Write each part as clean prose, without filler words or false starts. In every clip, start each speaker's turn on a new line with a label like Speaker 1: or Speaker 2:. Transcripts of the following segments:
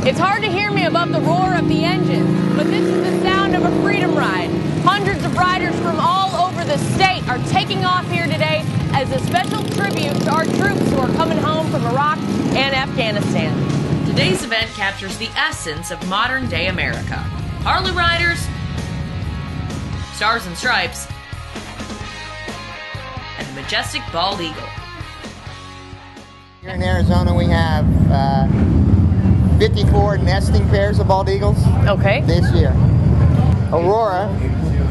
Speaker 1: It's hard to hear me above the roar of the engine, but this is the sound of a freedom ride. Hundreds of riders from all over the state are taking off here today as a special tribute to our troops who are coming home from Iraq and Afghanistan. Today's event captures the essence of modern-day America. Harley riders, stars and stripes, and the majestic bald eagle.
Speaker 2: Here in Arizona, we have 54 nesting pairs of bald eagles.
Speaker 1: Okay.
Speaker 2: This year. Aurora,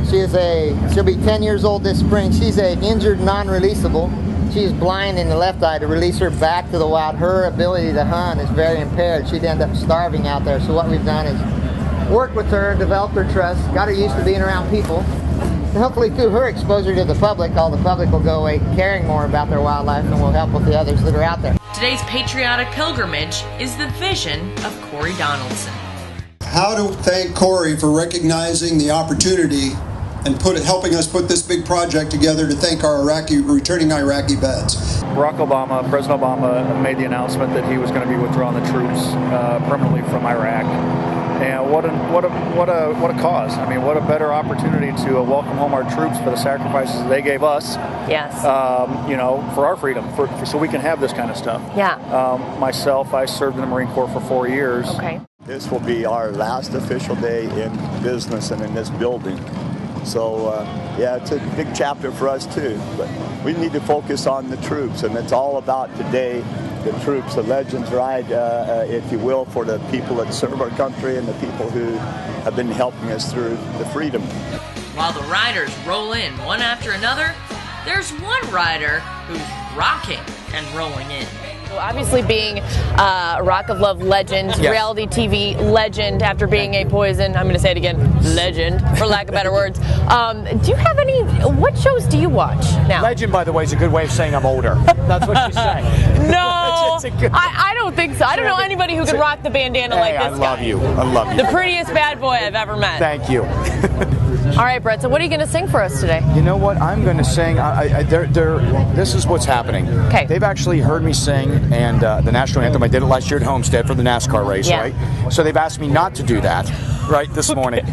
Speaker 2: she'll be 10 years old this spring. She's an injured, non-releasable. She's blind in the left eye. To release her back to the wild, her ability to hunt is very impaired. She'd end up starving out there. So what we've done is work with her, developed her trust, got her used to being around people. And hopefully through her exposure to the public, all the public will go away caring more about their wildlife and will help with the others that are out there.
Speaker 1: Today's patriotic pilgrimage is the vision of Corey Donaldson.
Speaker 3: How to thank Corey for recognizing the opportunity and helping us put this big project together to thank our returning Iraqi vets.
Speaker 4: President Obama made the announcement that he was going to be withdrawing the troops permanently from Iraq. And what a cause! I mean, what a better opportunity to welcome home our troops for the sacrifices they gave us.
Speaker 1: Yes.
Speaker 4: For our freedom, so we can have this kind of stuff.
Speaker 1: Yeah.
Speaker 4: Myself, I served in the Marine Corps for 4 years.
Speaker 1: Okay.
Speaker 5: This will be our last official day in business and in this building. So, yeah, it's a big chapter for us too. But we need to focus on the troops, and it's all about today. The troops, the Legends ride, if you will, for the people that serve our country and the people who have been helping us through the freedom.
Speaker 1: While the riders roll in one after another, there's one rider who's rocking and rolling in. So obviously being a Rock of Love legend, yes. Reality TV legend after being a Poison, I'm going to say it again, legend, for lack of better words. Do you have what shows do you watch now?
Speaker 6: Legend, by the way, is a good way of saying I'm older. That's what you say.
Speaker 1: No, I don't think so. I don't know anybody who can rock the bandana like this guy.
Speaker 6: I love you.
Speaker 1: The prettiest bad boy I've ever met.
Speaker 6: Thank you.
Speaker 1: All right, Bret, so what are you going to sing for us today?
Speaker 6: You know what? I'm going to sing. This is what's happening.
Speaker 1: Okay.
Speaker 6: They've actually heard me sing and the national anthem. I did it last year at Homestead for the NASCAR race,
Speaker 1: yeah.
Speaker 6: Right? So they've asked me not to do that, right, this morning.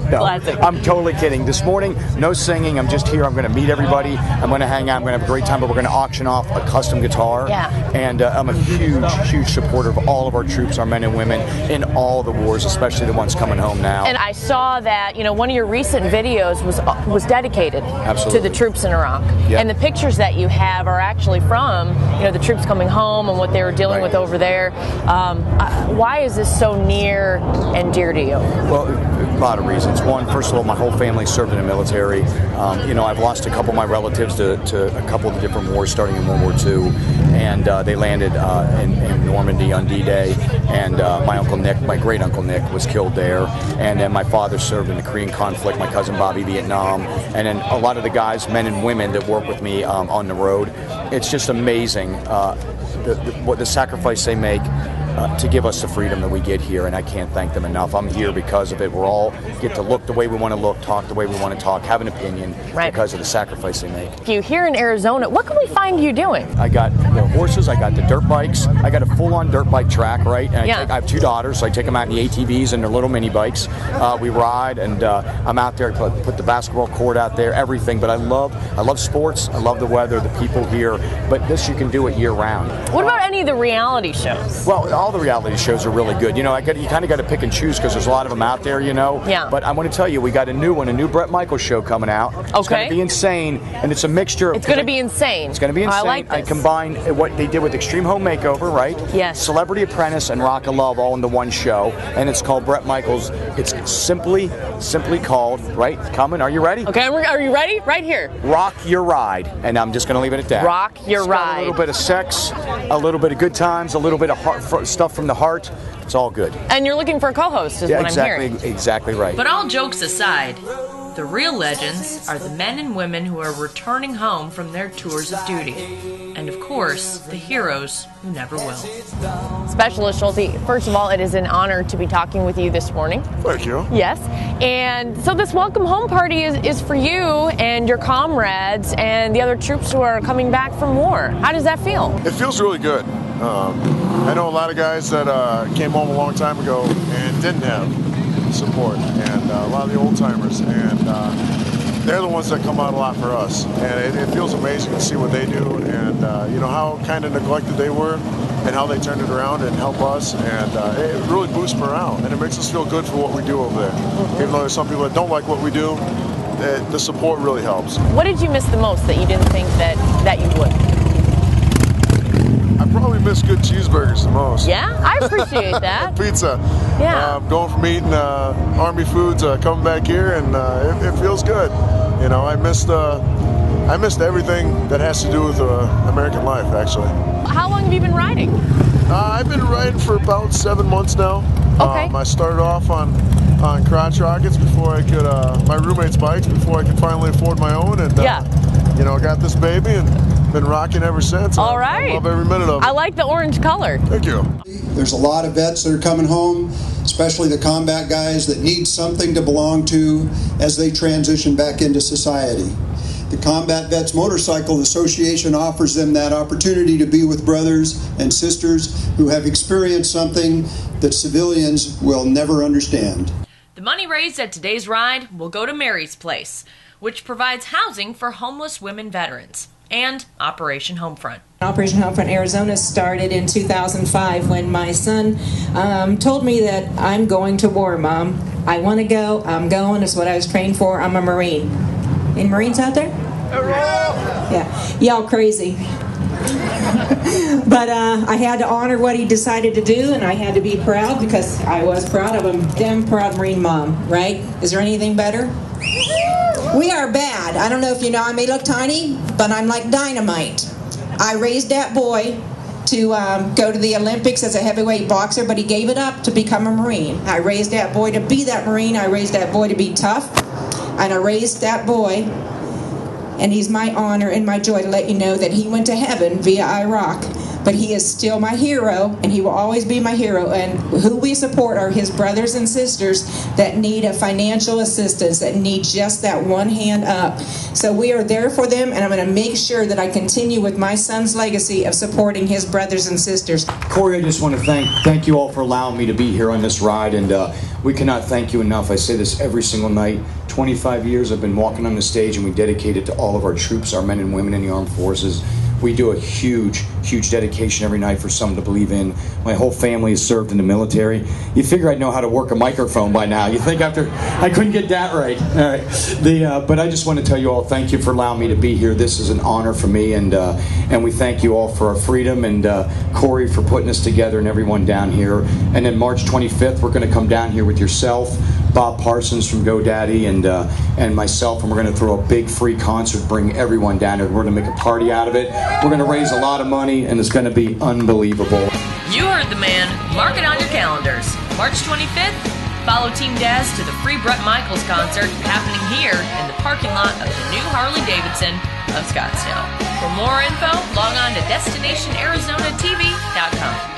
Speaker 6: No,
Speaker 1: classic.
Speaker 6: I'm totally kidding. This morning, no singing. I'm just here. I'm going to meet everybody. I'm going to hang out. I'm going to have a great time, but we're going to auction off a custom guitar.
Speaker 1: Yeah.
Speaker 6: And I'm a huge supporter of all of our troops, our men and women, in all the wars, especially the ones coming home now.
Speaker 1: And I saw that, one of your recent videos was dedicated
Speaker 6: Absolutely.
Speaker 1: to the troops in Iraq.
Speaker 6: Yep.
Speaker 1: And the pictures that you have are actually from, the troops coming home and what they were dealing with over there. Why is this so near and dear to you?
Speaker 6: Well, a lot of reasons. One, first of all, my whole family served in the military. I've lost a couple of my relatives to a couple of the different wars starting in World War II, and they landed in Normandy on D-Day, and my great uncle Nick was killed there, and then my father served in the Korean conflict, my cousin Bobby Vietnam, and then a lot of the guys, men and women that work with me on the road. It's just amazing what the sacrifice they make to give us the freedom that we get here, and I can't thank them enough. I'm here because of it. We're all get to look the way we want to look, talk the way we want to talk, have an opinion, right, because of the sacrifice they make.
Speaker 1: You here in Arizona, what can we find you doing?
Speaker 6: I got the horses, I got the dirt bikes, I got a full-on dirt bike track, right? And I have 2 daughters, so I take them out in the ATVs and their little mini bikes. We ride, and I'm out there, put the basketball court out there, everything. But I love sports, I love the weather, the people here. But this you can do it year-round.
Speaker 1: What about any of the reality shows?
Speaker 6: Well, all the reality shows are really good. You kind of got to pick and choose because there's a lot of them out there,
Speaker 1: Yeah.
Speaker 6: But I want to tell you, we got a new Bret Michaels show coming out.
Speaker 1: Okay.
Speaker 6: It's going to be insane, and it's a mixture of...
Speaker 1: It's going to be insane.
Speaker 6: It's going to be insane.
Speaker 1: I like this.
Speaker 6: I combine what they did with Extreme Home Makeover, right?
Speaker 1: Yes.
Speaker 6: Celebrity Apprentice and Rock of Love all into one show, and it's called Bret Michaels. It's simply called, right? Coming. Are you ready?
Speaker 1: Okay, are you ready? Right here.
Speaker 6: Rock Your Ride, and I'm just going to leave it at that.
Speaker 1: Rock Your Ride.
Speaker 6: A little bit of sex, a little bit of good times, a little bit of stuff from the heart. It's all good.
Speaker 1: And you're looking for a co-host, is what I'm hearing.
Speaker 6: Exactly right.
Speaker 1: But all jokes aside, the real legends are the men and women who are returning home from their tours of duty. And of course, the heroes who never will. Specialist Schulte, first of all, it is an honor to be talking with you this morning.
Speaker 5: Thank you.
Speaker 1: Yes. And so this welcome home party is for you and your comrades and the other troops who are coming back from war. How does that feel?
Speaker 7: It feels really good. I know a lot of guys that came home a long time ago and didn't have support, and a lot of the old timers, and they're the ones that come out a lot for us, and it feels amazing to see what they do, and you know how kind of neglected they were and how they turned it around and help us, and it really boosts morale, and it makes us feel good for what we do over there. Even though there's some people that don't like what we do, the support really helps.
Speaker 1: What did you miss the most that you didn't think that you would?
Speaker 7: I probably miss good cheeseburgers the most.
Speaker 1: Yeah, I appreciate that.
Speaker 7: Pizza.
Speaker 1: Yeah.
Speaker 7: Going from eating Army foods, coming back here, and it feels good. You know, I missed everything that has to do with American life, actually.
Speaker 1: How long have you been riding?
Speaker 7: I've been riding for about 7 months now.
Speaker 1: Okay.
Speaker 7: I started off on crotch rockets before I could, my roommate's bikes, before I could finally afford my own, and you know, got this baby and been rocking ever since.
Speaker 1: All right.
Speaker 7: I love every minute of it.
Speaker 1: I like the orange color.
Speaker 7: Thank you.
Speaker 3: There's a lot of vets that are coming home, especially the combat guys, that need something to belong to as they transition back into society. The Combat Vets Motorcycle Association offers them that opportunity to be with brothers and sisters who have experienced something that civilians will never understand.
Speaker 1: The money raised at today's ride will go to Mary's Place, which provides housing for homeless women veterans, and Operation Homefront.
Speaker 8: Operation Homefront Arizona started in 2005 when my son told me that I'm going to war, Mom. I want to go. I'm going. It's what I was trained for. I'm a Marine. Any Marines out there? Yeah. Y'all crazy. But I had to honor what he decided to do, and I had to be proud because I was proud of him. Damn proud Marine mom, right? Is there anything better? We are bad. I don't know if you know, I may look tiny, but I'm like dynamite. I raised that boy to go to the Olympics as a heavyweight boxer, but he gave it up to become a Marine. I raised that boy to be that Marine. I raised that boy to be tough, and I raised that boy, and he's my honor and my joy to let you know that he went to heaven via Iraq. But he is still my hero, and he will always be my hero. And who we support are his brothers and sisters that need a financial assistance, that need just that one hand up. So we are there for them, and I'm going to make sure that I continue with my son's legacy of supporting his brothers and sisters.
Speaker 6: Corey, I just want to thank you all for allowing me to be here on this ride, and we cannot thank you enough. I say this every single night. 25 years I've been walking on the stage, and we dedicate it to all of our troops, our men and women in the armed forces. We do a huge dedication every night for someone to believe in. My whole family has served in the military. You figure I'd know how to work a microphone by now. You think after I couldn't get that right. All right. But I just want to tell you all, thank you for allowing me to be here. This is an honor for me, and we thank you all for our freedom, and Corey for putting us together, and everyone down here. And then March 25th, we're going to come down here with yourself, Bob Parsons from GoDaddy, and myself, and we're going to throw a big free concert, bring everyone down here. We're going to make a party out of it. We're going to raise a lot of money, and it's going to be unbelievable.
Speaker 1: You heard the man. Mark it on your calendars. March 25th, follow Team Daz to the free Bret Michaels concert happening here in the parking lot of the new Harley-Davidson of Scottsdale. For more info, log on to DestinationArizonaTV.com.